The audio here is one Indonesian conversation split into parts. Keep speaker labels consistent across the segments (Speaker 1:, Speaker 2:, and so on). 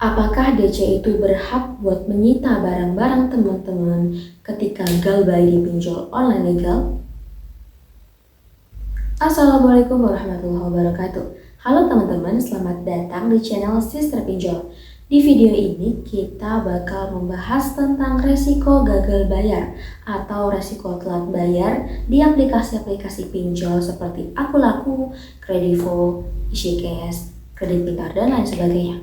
Speaker 1: Apakah DC itu berhak buat menyita barang-barang teman-teman ketika galbay dipinjol online legal? Assalamualaikum warahmatullahi wabarakatuh. Halo teman-teman, selamat datang di channel Sister Pinjol. Di video ini kita bakal membahas tentang resiko gagal bayar atau resiko telat bayar di aplikasi-aplikasi pinjol seperti Akulaku, Kredivo, Ishycash, Kredit Pintar, dan lain sebagainya.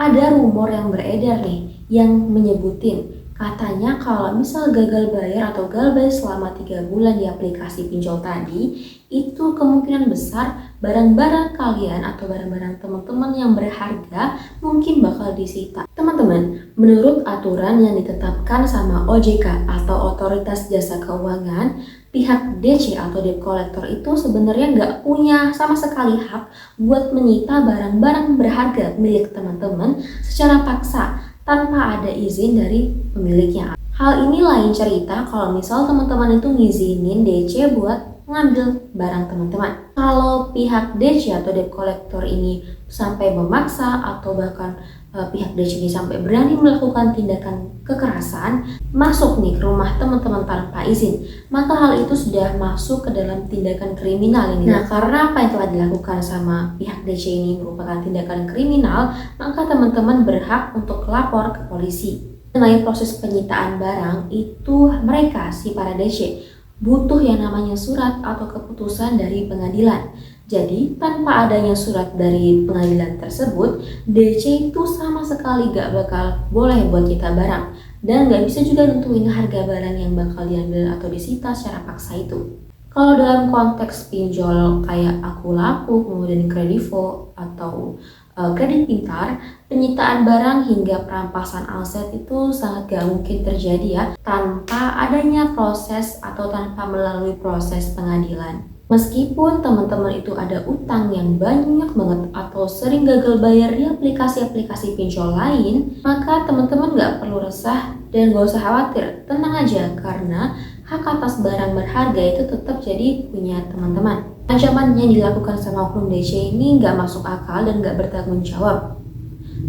Speaker 1: Ada rumor yang beredar nih yang menyebutin katanya kalau misal gagal bayar atau galbay selama 3 bulan di aplikasi pinjol tadi, itu kemungkinan besar barang-barang kalian atau barang-barang teman-teman yang berharga mungkin bakal disita. Teman-teman, menurut aturan yang ditetapkan sama OJK atau Otoritas Jasa Keuangan, pihak DC atau debt collector itu sebenarnya nggak punya sama sekali hak buat menyita barang-barang berharga milik teman-teman secara paksa tanpa ada izin dari pemiliknya. Hal ini lain cerita kalau misal teman-teman itu ngizinin DC buat ngambil barang teman-teman. Kalau pihak DC atau debt collector ini sampai memaksa atau bahkan pihak DC ini sampai berani melakukan tindakan kekerasan, masuk nih ke rumah teman-teman tanpa izin, maka hal itu sudah masuk ke dalam tindakan kriminal ini. Nah, karena apa yang telah dilakukan sama pihak DC ini merupakan tindakan kriminal, maka teman-teman berhak untuk lapor ke polisi. Mengenai proses penyitaan barang itu, mereka si para DC butuh yang namanya surat atau keputusan dari pengadilan. Jadi tanpa adanya surat dari pengadilan tersebut, DC itu sama sekali gak bakal boleh buat kita barang dan gak bisa juga nentuin harga barang yang bakal diambil atau disita secara paksa itu. Kalau dalam konteks pinjol kayak Akulaku, kemudian Kredivo atau Kredit Pintar, penyitaan barang hingga perampasan aset itu sangat gak mungkin terjadi ya tanpa adanya proses atau tanpa melalui proses pengadilan. Meskipun teman-teman itu ada utang yang banyak banget atau sering gagal bayar di aplikasi-aplikasi pinjol lain, maka teman-teman gak perlu resah dan gak usah khawatir, tenang aja karena hak atas barang berharga itu tetap jadi punya teman-teman. Ancaman yang dilakukan sama oknum DC ini gak masuk akal dan gak bertanggung jawab.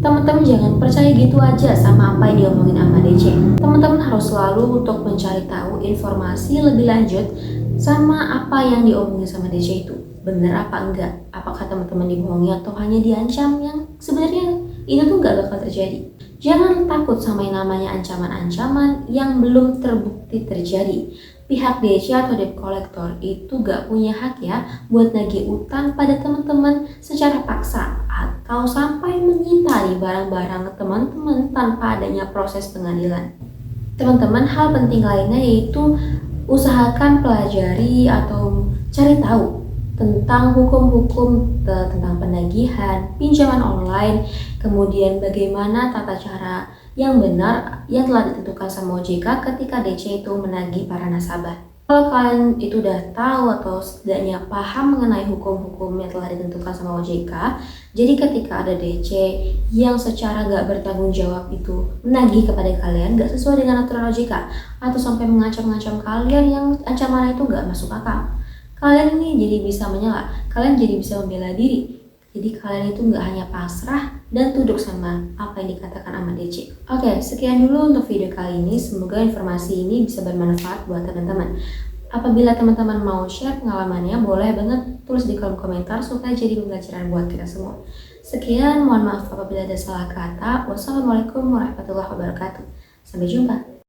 Speaker 1: Teman-teman jangan percaya gitu aja sama apa yang diomongin sama DC. Teman-teman harus selalu untuk mencari tahu informasi lebih lanjut sama apa yang diomongin sama DC itu. Benar apa enggak? Apakah teman-teman dibohongi atau hanya diancam yang sebenarnya ini tuh gak bakal terjadi. Jangan takut sama yang namanya ancaman-ancaman yang belum terbukti terjadi. Pihak DC atau debt collector itu gak punya hak ya buat nagih utang pada teman-teman secara paksa atau sampai menyita nih barang-barang teman-teman tanpa adanya proses pengadilan. Teman-teman, hal penting lainnya yaitu usahakan pelajari atau cari tahu tentang hukum-hukum tentang penagihan, pinjaman online, kemudian bagaimana tata cara yang benar yang telah ditentukan sama OJK ketika DC itu menagih para nasabah. Kalau kalian itu udah tahu atau setidaknya paham mengenai hukum-hukum yang telah ditentukan sama OJK, jadi ketika ada DC yang secara gak bertanggung jawab itu menagih kepada kalian gak sesuai dengan aturan OJK atau sampai mengancam-ngancam kalian yang ancaman itu gak masuk akal, kalian ini jadi bisa menyela, kalian jadi bisa membela diri. Jadi kalian itu nggak hanya pasrah dan tunduk sama apa yang dikatakan sama DC. Oke, sekian dulu untuk video kali ini. Semoga informasi ini bisa bermanfaat buat teman-teman. Apabila teman-teman mau share pengalamannya, boleh banget tulis di kolom komentar supaya jadi pembelajaran buat kita semua. Sekian, mohon maaf apabila ada salah kata. Wassalamualaikum warahmatullahi wabarakatuh. Sampai jumpa.